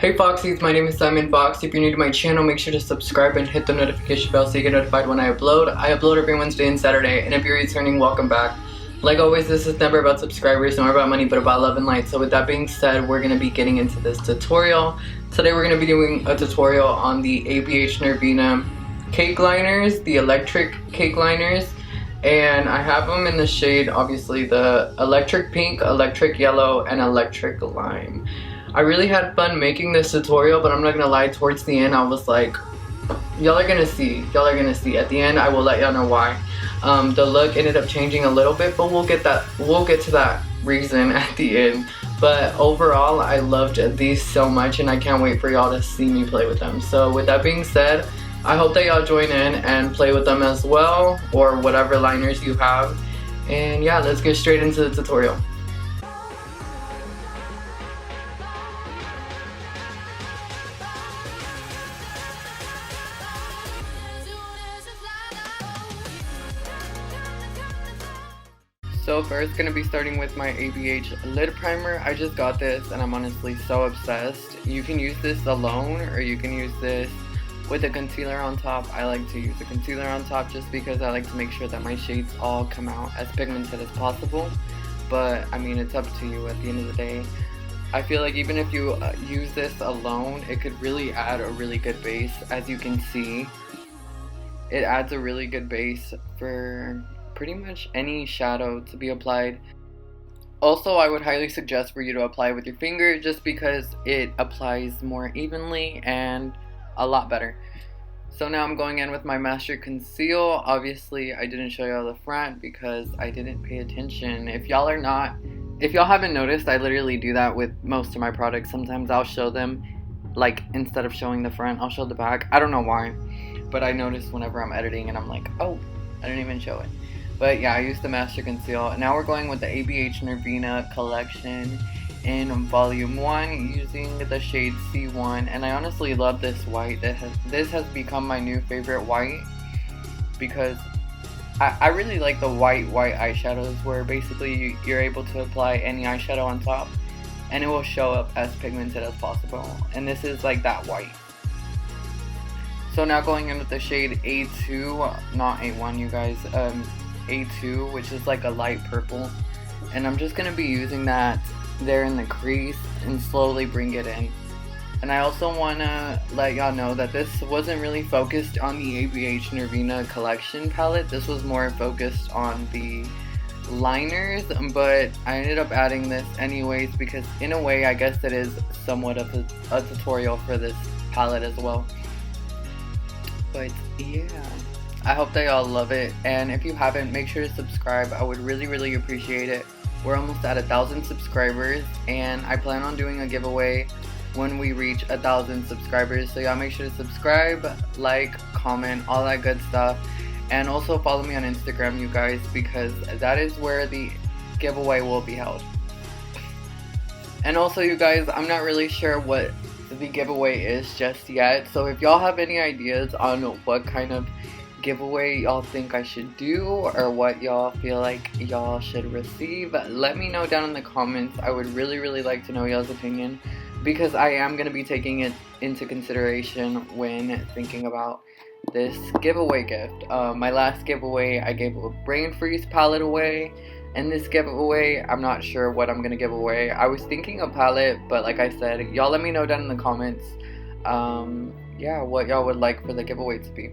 Hey Foxies, my name is Simon Fox. If you're new to my channel, make sure to subscribe and hit the notification bell so you get notified when I upload. I upload every Wednesday and Saturday, and if you're returning, welcome back. Like always, this is never about subscribers, nor about money, but about love and light. So with that being said, we're going to be getting into this tutorial. Today we're going to be doing a tutorial on the Abh Norvina cake liners, the electric cake liners. And I have them in the shade, obviously, the electric pink, electric yellow, and electric lime. I really had fun making this tutorial, but I'm not gonna lie, towards the end I was like, y'all are gonna see. At the end I will let y'all know why. The look ended up changing a little bit, but we'll get to that reason at the end. But overall, I loved these so much, and I can't wait for y'all to see me play with them. So with that being said, I hope that y'all join in and play with them as well, or whatever liners you have. And yeah, let's get straight into the tutorial. So first, gonna be starting with my ABH lid primer. I just got this and I'm honestly so obsessed. You can use this alone, or you can use this with a concealer on top. I like to use a concealer on top just because I like to make sure that my shades all come out as pigmented as possible. But I mean, it's up to you at the end of the day. I feel like even if you use this alone, it could really add a really good base. As you can see, it adds a really good base for pretty much any shadow to be applied. Also, I would highly suggest for you to apply with your finger just because it applies more evenly and a lot better. So now I'm going in with my Master Conceal. Obviously, I didn't show y'all the front because I didn't pay attention. If y'all haven't noticed, I literally do that with most of my products. Sometimes I'll show them, like, instead of showing the front, I'll show the back. I don't know why, but I notice whenever I'm editing and I'm like, oh, I didn't even show it. But yeah, I used the Master Conceal. Now we're going with the Abh Norvina collection in Volume 1 using the shade C1. And I honestly love this white. This has become my new favorite white because I really like the white eyeshadows where basically you're able to apply any eyeshadow on top and it will show up as pigmented as possible. And this is like that white. So now going in with the shade A2, not A1 you guys, A2, which is like a light purple, and I'm just gonna be using that there in the crease and slowly bring it in. And I also wanna let y'all know that this wasn't really focused on the Abh Norvina collection palette. This was more focused on the liners, but I ended up adding this anyways because in a way I guess it is somewhat of a tutorial for this palette as well. But yeah, I hope that y'all love it, and if you haven't, make sure to subscribe. I would really appreciate it. We're almost at 1,000 subscribers, and I plan on doing a giveaway when we reach 1,000 subscribers. So y'all make sure to subscribe, like, comment, all that good stuff, and also follow me on Instagram, you guys, because that is where the giveaway will be held. And also, you guys, I'm not really sure what the giveaway is just yet, so if y'all have any ideas on what kind of giveaway y'all think I should do or what y'all feel like y'all should receive, let me know down in the comments. I would really like to know y'all's opinion because I am going to be taking it into consideration when thinking about this giveaway gift. My last giveaway I gave a Brain Freeze palette away, and this giveaway I'm not sure what I'm going to give away. I was thinking a palette, but like I said, y'all let me know down in the comments yeah, what y'all would like for the giveaway to be.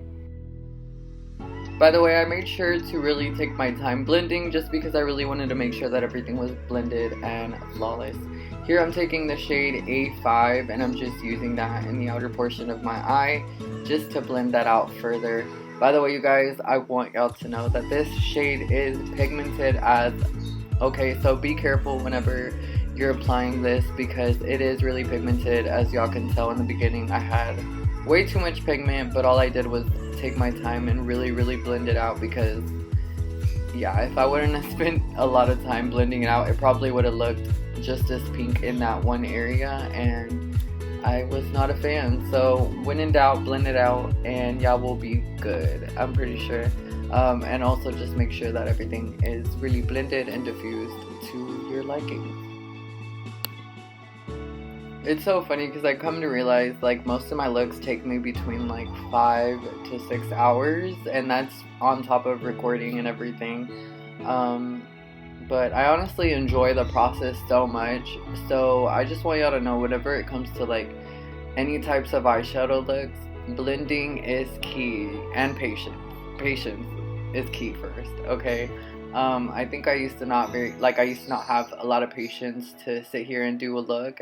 By the way, I made sure to really take my time blending just because I really wanted to make sure that everything was blended and flawless. Here I'm taking the shade A5 and I'm just using that in the outer portion of my eye just to blend that out further. By the way, you guys, I want y'all to know that this shade is pigmented as, okay, so be careful whenever you're applying this because it is really pigmented. As y'all can tell in the beginning, I had way too much pigment, but all I did was take my time and really blend it out because yeah, if I wouldn't have spent a lot of time blending it out, it probably would have looked just as pink in that one area, and I was not a fan. So when in doubt, blend it out and y'all will be good, I'm pretty sure. And also just make sure that everything is really blended and diffused to your liking. It's so funny because I come to realize like most of my looks take me between like 5 to 6 hours, and that's on top of recording and everything. But I honestly enjoy the process so much. So I just want y'all to know, whenever it comes to like any types of eyeshadow looks, blending is key, and patience. Patience is key first, okay? I think I used to not have a lot of patience to sit here and do a look,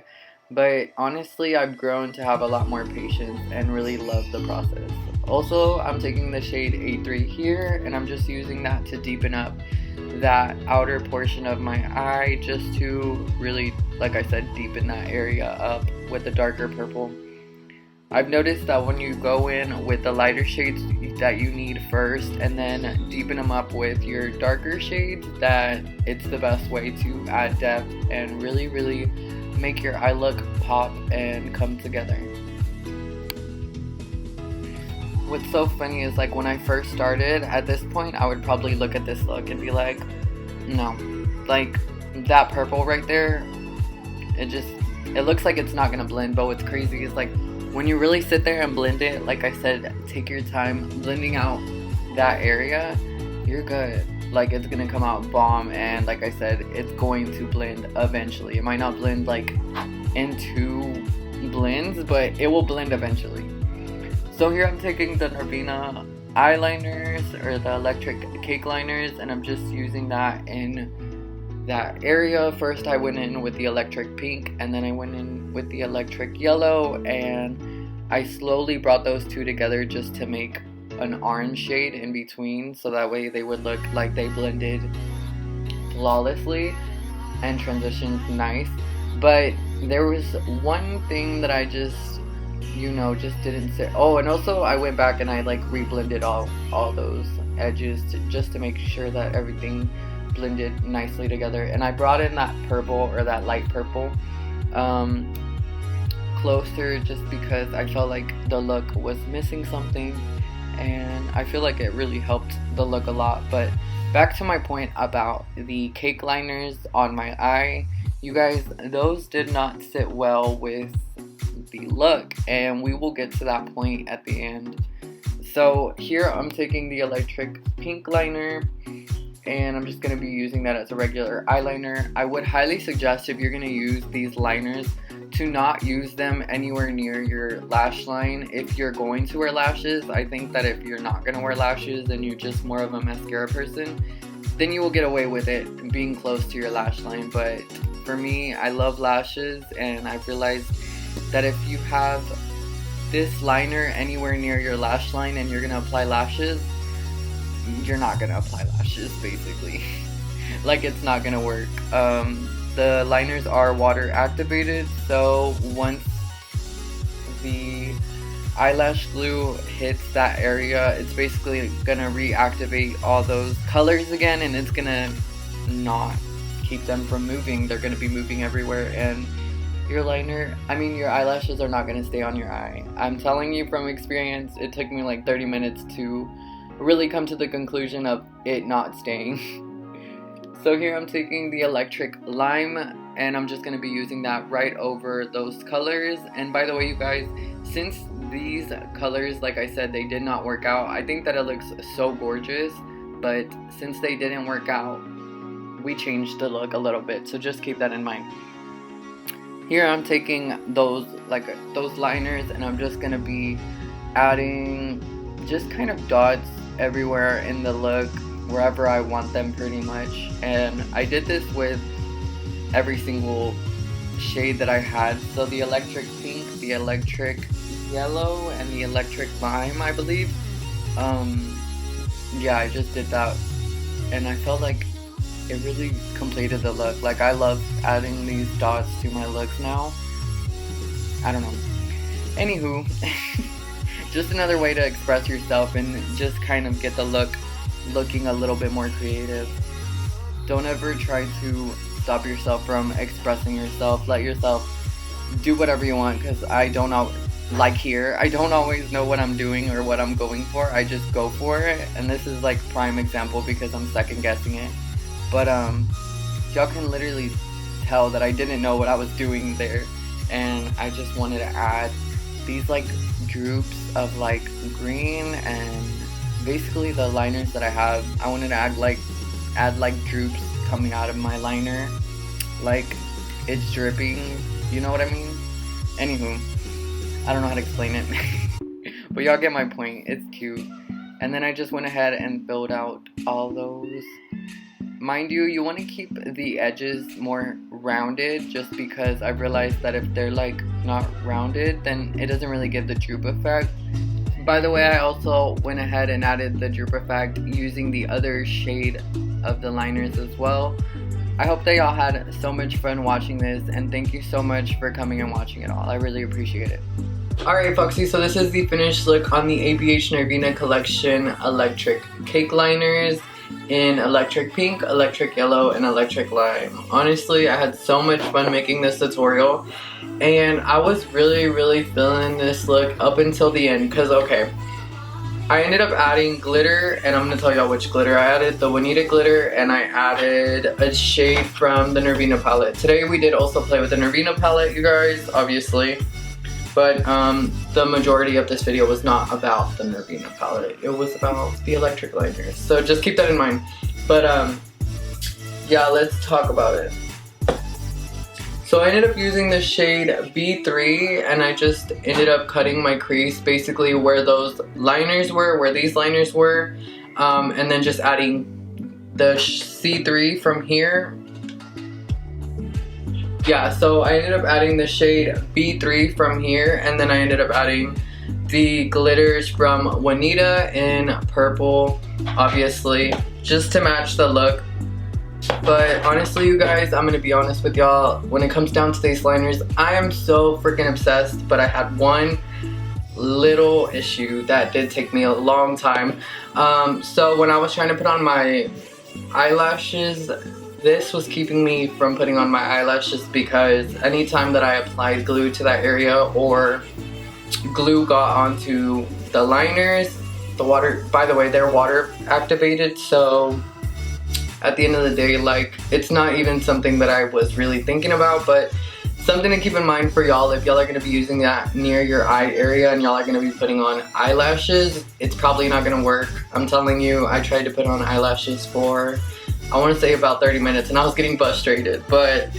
but honestly, I've grown to have a lot more patience and really love the process. Also, I'm taking the shade A3 here, and I'm just using that to deepen up that outer portion of my eye, just to really, like I said, deepen that area up with the darker purple. I've noticed that when you go in with the lighter shades that you need first and then deepen them up with your darker shades, that it's the best way to add depth and really, really make your eye look pop and come together. What's so funny is like when I first started, at this point I would probably look at this look and be like, no, like that purple right there, it looks like it's not gonna blend. But what's crazy is like when you really sit there and blend it, like I said, take your time blending out that area, you're good. Like it's gonna come out bomb, and like I said, it's going to blend eventually. It might not blend like into blends, but it will blend eventually. So here I'm taking the Norvina eyeliners, or the electric cake liners, and I'm just using that in that area. First I went in with the electric pink, and then I went in with the electric yellow, and I slowly brought those two together just to make an orange shade in between, so that way they would look like they blended flawlessly and transitioned nice. But there was one thing that I just didn't sit. Oh, and also I went back and I like reblended all those edges just to make sure that everything blended nicely together. And I brought in that purple, or that light purple, closer, just because I felt like the look was missing something, and I feel like it really helped the look a lot. But back to my point about the cake liners on my eye, you guys, those did not sit well with the look, and we will get to that point at the end. So here I'm taking the electric pink liner, and I'm just going to be using that as a regular eyeliner. I would highly suggest, if you're going to use these liners, to not use them anywhere near your lash line. If you're going to wear lashes, I think that if you're not going to wear lashes and you're just more of a mascara person, then you will get away with it being close to your lash line. But for me, I love lashes, and I've realized that if you have this liner anywhere near your lash line and you're going to apply lashes, you're not going to apply lashes, basically. Like, it's not going to work. The liners are water activated, so once the eyelash glue hits that area, it's basically going to reactivate all those colors again, and it's going to not keep them from moving. They're going to be moving everywhere, and your eyelashes are not going to stay on your eye. I'm telling you from experience, it took me like 30 minutes to really come to the conclusion of it not staying. So here I'm taking the electric lime, and I'm just going to be using that right over those colors. And by the way, you guys, since these colors, like I said, they did not work out, I think that it looks so gorgeous, but since they didn't work out, we changed the look a little bit, so just keep that in mind. Here I'm taking those liners, and I'm just going to be adding just kind of dots everywhere in the look, wherever I want them, pretty much. And I did this with every single shade that I had. So the electric pink, the electric yellow, and the electric lime, I believe. Yeah, I just did that, and I felt like it really completed the look. Like, I love adding these dots to my looks now. I don't know. Anywho, just another way to express yourself and just kind of get the look looking a little bit more creative. Don't ever try to stop yourself from expressing yourself. Let yourself do whatever you want, because I don't always know what I'm doing or what I'm going for. I just go for it, and this is like prime example because I'm second guessing it. But y'all can literally tell that I didn't know what I was doing there. and I just wanted to add these like droops of like green, and basically the liners that I have, I wanted to add like droops coming out of my liner, like it's dripping, you know what I mean? Anywho, I don't know how to explain it. But y'all get my point. It's cute. And then I just went ahead and filled out all those. Mind you, you want to keep the edges more rounded, just because I realized that if they're like not rounded, then it doesn't really give the droop effect. By the way, I also went ahead and added the droop effect using the other shade of the liners as well. I hope that y'all had so much fun watching this, and thank you so much for coming and watching it all. I really appreciate it. Alright, Foxy, so this is the finished look on the Abh Norvina collection electric cake liners in electric pink, electric yellow, and electric lime. Honestly, I had so much fun making this tutorial, and I was really feeling this look up until the end, because okay, I ended up adding glitter, and I'm going to tell y'all which glitter. I added the Juanita glitter, and I added a shade from the Norvina palette. Today we did also play with the Norvina palette, you guys, obviously. But the majority of this video was not about the Norvina palette. It was about the electric liners. So just keep that in mind. But yeah, let's talk about it. So I ended up using the shade B3, and I just ended up cutting my crease basically where those liners were, where these liners were, and then just adding the C3 from here. Yeah, so I ended up adding the shade B3 from here, and then I ended up adding the glitters from Juanita in purple, obviously, just to match the look. But honestly, you guys, I'm gonna be honest with y'all, when it comes down to these liners, I am so freaking obsessed, but I had one little issue that did take me a long time. So when I was trying to put on my eyelashes, this was keeping me from putting on my eyelashes, because anytime that I applied glue to that area or glue got onto the liners, the water, by the way, they're water activated, so at the end of the day, like, it's not even something that I was really thinking about, but something to keep in mind for y'all if y'all are going to be using that near your eye area and y'all are going to be putting on eyelashes. It's probably not going to work. I'm telling you, I tried to put on eyelashes for, I want to say, about 30 minutes, and I was getting frustrated. But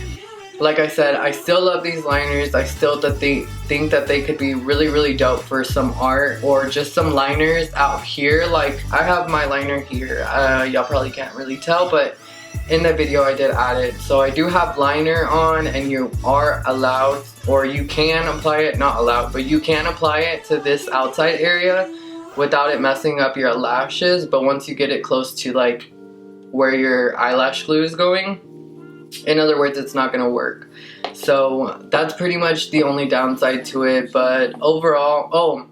like I said, I still love these liners. I still think that they could be really dope for some art or just some liners out here. Like, I have my liner here. Y'all probably can't really tell, but in the video I did add it. So I do have liner on, and you are allowed, or you can apply it, not allowed, but you can apply it to this outside area without it messing up your lashes. But once you get it close to like where your eyelash glue is going, in other words, it's not gonna work. So that's pretty much the only downside to it. But overall, oh,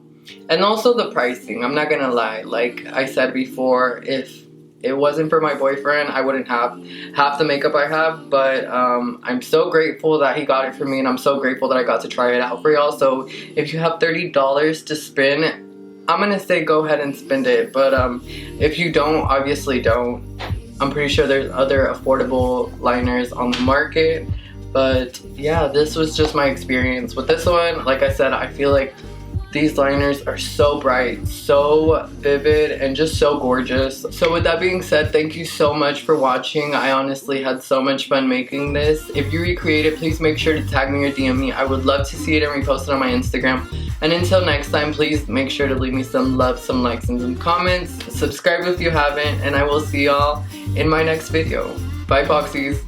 and also the pricing, I'm not gonna lie, like I said before, if it wasn't for my boyfriend, I wouldn't have half the makeup I have. But I'm so grateful that he got it for me, and I'm so grateful that I got to try it out for y'all. So if you have $30 to spend, I'm gonna say go ahead and spend it. But if you don't, obviously don't. I'm pretty sure there's other affordable liners on the market. But yeah, this was just my experience with this one. Like I said, I feel like these liners are so bright, so vivid, and just so gorgeous. So with that being said, thank you so much for watching. I honestly had so much fun making this. If you recreate it, please make sure to tag me or DM me. I would love to see it and repost it on my Instagram. And until next time, please make sure to leave me some love, some likes, and some comments. Subscribe if you haven't, and I will see y'all in my next video. Bye, Foxies.